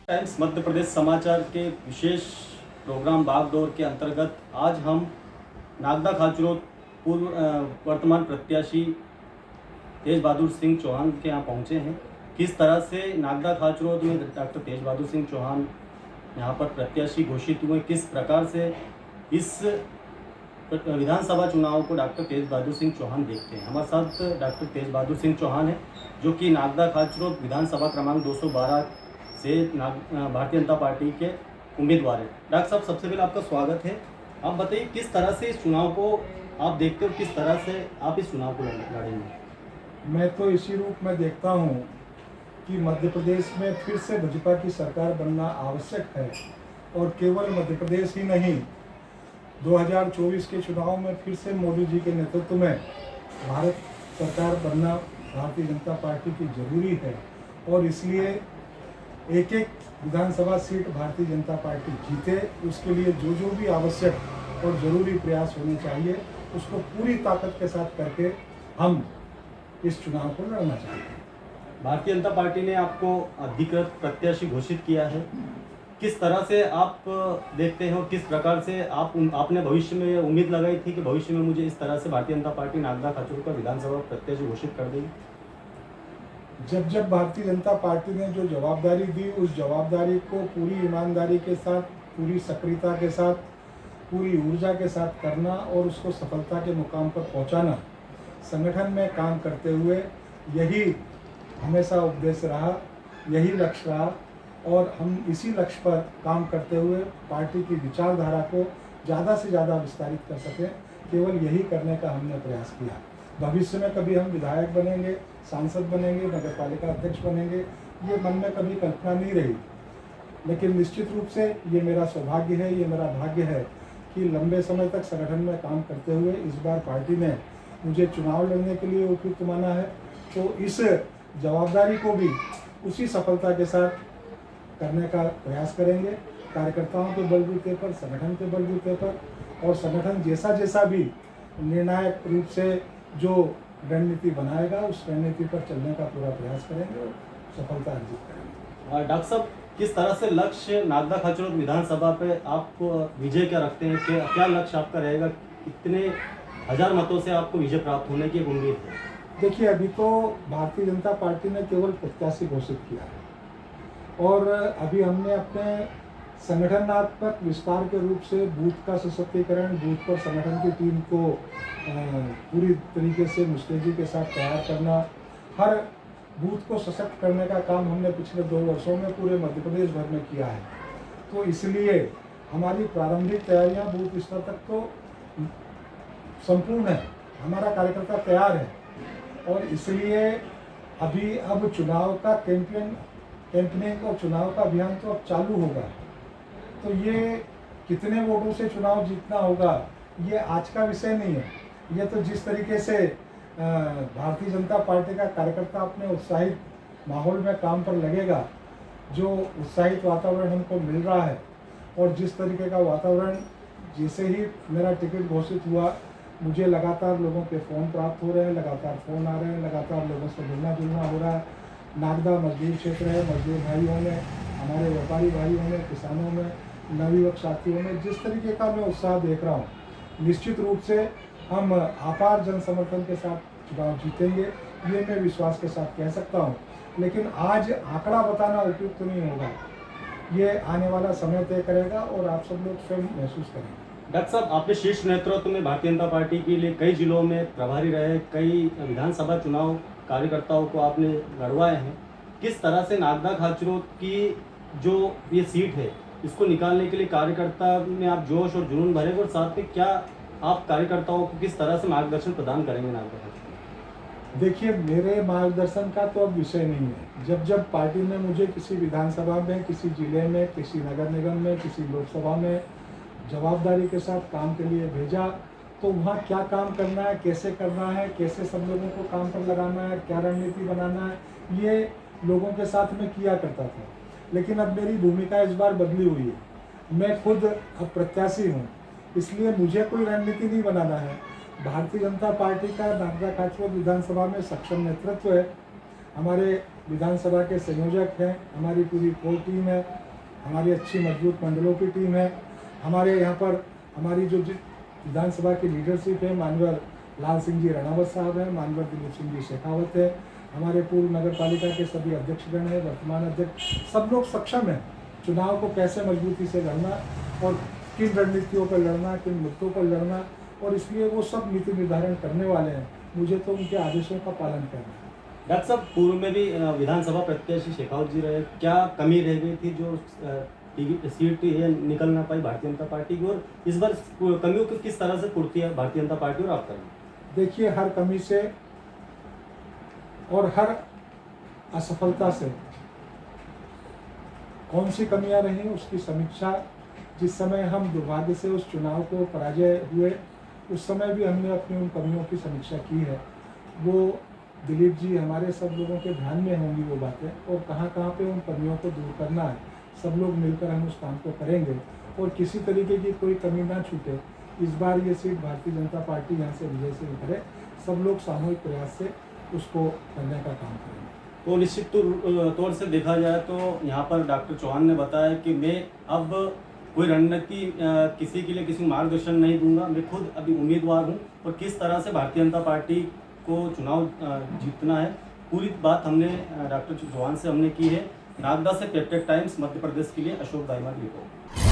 Times Madhya Pradesh समाचार के विशेष programme बागडोर के अंतर्गत आज हम नागदा खाचरोद पूर्व वर्तमान प्रत्याशी तेज बहादुर सिंह चौहान के यहाँ पहुँचे हैं। किस तरह से नागदा खाचरोद में डॉक्टर तेज बहादुर सिंह चौहान यहाँ पर प्रत्याशी घोषित हुए, किस प्रकार से इस विधानसभा चुनाव को डॉक्टर तेज बहादुर सिंह चौहान देखते हैं। हमारे साथ डॉक्टर तेज बहादुर सिंह चौहान है जो कि नागदा खाचरोद विधानसभा क्रमांक 212 से भारतीय जनता पार्टी के उम्मीदवार हैं। डॉक्टर साहब, सबसे पहले आपका स्वागत है। आप बताइए किस तरह से इस चुनाव को आप देखते हो, किस तरह से आप इस चुनाव को लड़ेंगे। मैं तो इसी रूप में देखता हूँ कि मध्य प्रदेश में फिर से भाजपा की सरकार बनना आवश्यक है और केवल मध्य प्रदेश ही नहीं, 2024 के चुनाव में फिर से मोदी जी के नेतृत्व में भारत सरकार बनना भारतीय जनता पार्टी की जरूरी है और इसलिए एक एक विधानसभा सीट भारतीय जनता पार्टी जीते, उसके लिए जो जो भी आवश्यक और ज़रूरी प्रयास होने चाहिए उसको पूरी ताकत के साथ करके हम इस चुनाव को लड़ना चाहते हैं। भारतीय जनता पार्टी ने आपको अधिकृत प्रत्याशी घोषित किया है, किस तरह से आप देखते हैं और किस प्रकार से आपने भविष्य में उम्मीद लगाई थी कि भविष्य में मुझे इस तरह से भारतीय जनता पार्टी नागदा खाचरोद का विधानसभा प्रत्याशी घोषित कर देगी। जब भारतीय जनता पार्टी ने जो जवाबदारी दी, उस जवाबदारी को पूरी ईमानदारी के साथ, पूरी सक्रियता के साथ, पूरी ऊर्जा के साथ करना और उसको सफलता के मुकाम पर पहुंचाना, संगठन में काम करते हुए यही हमेशा उद्देश्य रहा, यही लक्ष्य रहा और हम इसी लक्ष्य पर काम करते हुए पार्टी की विचारधारा को ज़्यादा से ज़्यादा विस्तारित कर सकें, केवल यही करने का हमने प्रयास किया। भविष्य में कभी हम विधायक बनेंगे, सांसद बनेंगे, नगर पालिका अध्यक्ष बनेंगे, ये मन में कभी कल्पना नहीं रही, लेकिन निश्चित रूप से ये मेरा सौभाग्य है, ये मेरा भाग्य है कि लंबे समय तक संगठन में काम करते हुए इस बार पार्टी ने मुझे चुनाव लड़ने के लिए उपयुक्त माना है। तो इस जवाबदारी को भी उसी सफलता के साथ करने का प्रयास करेंगे, कार्यकर्ताओं के बलबूते पर, संगठन के बलबूते पर, और संगठन जैसा जैसा भी निर्णायक रूप से जो रणनीति बनाएगा उस रणनीति पर चलने का पूरा प्रयास करेंगे और सफलता अर्जित करेंगे। डॉक्टर साहब, किस तरह से लक्ष्य नागदा खाचरोद विधानसभा पे आप विजय क्या रखते हैं, क्या लक्ष्य आपका रहेगा, कितने हजार मतों से आपको विजय प्राप्त होने की उम्मीद है। देखिए, अभी तो भारतीय जनता पार्टी ने केवल प्रत्याशी घोषित किया है और अभी हमने अपने संगठनात्मक विस्तार के रूप से बूथ का सशक्तिकरण, बूथ पर संगठन की टीम को पूरी तरीके से मुस्तैदी के साथ तैयार करना, हर बूथ को सशक्त करने का काम हमने पिछले 2 वर्षों में पूरे मध्य प्रदेश भर में किया है। तो इसलिए हमारी प्रारंभिक तैयारियां बूथ स्तर तक तो संपूर्ण है, हमारा कार्यकर्ता तैयार है और इसलिए अब चुनाव का कैंपेनिंग और चुनाव का अभियान तो अब चालू होगा। तो ये कितने वोटों से चुनाव जीतना होगा ये आज का विषय नहीं है। ये तो जिस तरीके से भारतीय जनता पार्टी का कार्यकर्ता अपने उत्साहित माहौल में काम पर लगेगा, जो उत्साहित वातावरण हमको मिल रहा है और जिस तरीके का वातावरण, जैसे ही मेरा टिकट घोषित हुआ मुझे लगातार लोगों के फ़ोन प्राप्त हो रहे हैं, लगातार फ़ोन आ रहे हैं, लगातार लोगों से मिलना जुलना हो रहा है। नागदा मजदूर क्षेत्र है, मजदूर भाइयों में, हमारे व्यापारी भाइयों में, किसानों में, नवयुवक साथियों में जिस तरीके का मैं उत्साह देख रहा हूँ, निश्चित रूप से हम अपार जन समर्थन के साथ चुनाव जीतेंगे, ये मैं विश्वास के साथ कह सकता हूँ। लेकिन आज आंकड़ा बताना उपयुक्त नहीं होगा, ये आने वाला समय तय करेगा और आप सब लोग स्वयं महसूस करेंगे। डॉक्टर साहब, आपने शीर्ष नेतृत्व में भारतीय जनता पार्टी के लिए कई जिलों में प्रभारी रहे, कई विधानसभा चुनाव कार्यकर्ताओं को आपने लड़वाए हैं। किस तरह से नागदा खाचरोद की जो ये सीट है इसको निकालने के लिए कार्यकर्ता में आप जोश और जुनून भरेंगे और साथ में क्या आप कार्यकर्ताओं को किस तरह से मार्गदर्शन प्रदान करेंगे नागदा खाचरोद? देखिए, मेरे मार्गदर्शन का तो अब विषय नहीं है। जब पार्टी ने मुझे किसी विधानसभा में, किसी जिले में, किसी नगर निगम में, किसी लोकसभा में जवाबदारी के साथ काम के लिए भेजा, तो वहाँ क्या काम करना है, कैसे करना है, कैसे सब लोगों को काम पर लगाना है, क्या रणनीति बनाना है, ये लोगों के साथ में किया करता था। लेकिन अब मेरी भूमिका इस बार बदली हुई है। मैं खुद अब प्रत्याशी हूँ, इसलिए मुझे कोई रणनीति नहीं बनाना है। भारतीय जनता पार्टी का नागदा खाचरोद विधानसभा में सक्षम नेतृत्व है, हमारे विधानसभा के संयोजक हैं, हमारी पूरी कोर टीम है, हमारी अच्छी मजबूत मंडलों की टीम है। हमारे यहाँ पर हमारी जो विधानसभा की लीडरशिप है, मानवर लाल सिंह जी रणावत साहब हैं, मानवर दिलीप सिंह जी शेखावत है, हमारे पूर्व नगर पालिका के सभी अध्यक्षगण हैं, वर्तमान अध्यक्ष, सब लोग सक्षम हैं चुनाव को कैसे मजबूती से लड़ना और किन रणनीतियों पर लड़ना, किन मुद्दों पर लड़ना, और इसलिए वो सब नीति निर्धारण करने वाले हैं। मुझे तो उनके आदेशों का पालन करना है। डॉक्टर साहब, पूर्व में भी विधानसभा प्रत्याशी शेखावत जी रहे, क्या कमी रह गई थी जो सीट ये निकल ना पाई भारतीय जनता पार्टी की, और इस बार कमियों की किस तरह से पूर्ति है भारतीय जनता पार्टी और आप करेंगे? देखिए, हर कमी से और हर असफलता से कौन सी कमियां रहीं उसकी समीक्षा, जिस समय हम दुर्भाग्य से उस चुनाव को पराजय हुए उस समय भी हमने अपनी उन कमियों की समीक्षा की है। वो दिलीप जी हमारे सब लोगों के ध्यान में होंगी वो बातें, और कहाँ कहाँ पे उन कमियों को दूर करना है, सब लोग मिलकर हम उस काम को करेंगे और किसी तरीके की कोई कमी ना छूटे। इस बार ये सीट भारतीय जनता पार्टी यहाँ से विजय से उभरे, सब लोग सामूहिक प्रयास से उसको करने का काम करेंगे। तो निश्चित तौर से देखा जाए तो यहाँ पर डॉक्टर चौहान ने बताया कि मैं अब कोई रणनीति किसी के लिए किसी को मार्गदर्शन नहीं दूंगा, मैं खुद अभी उम्मीदवार हूँ और किस तरह से भारतीय जनता पार्टी को चुनाव जीतना है, पूरी बात हमने डॉक्टर चौहान से हमने की है। नागदा से पेप्टेड टाइम्स मध्य प्रदेश के लिए अशोक दाइमा की रिपोर्ट।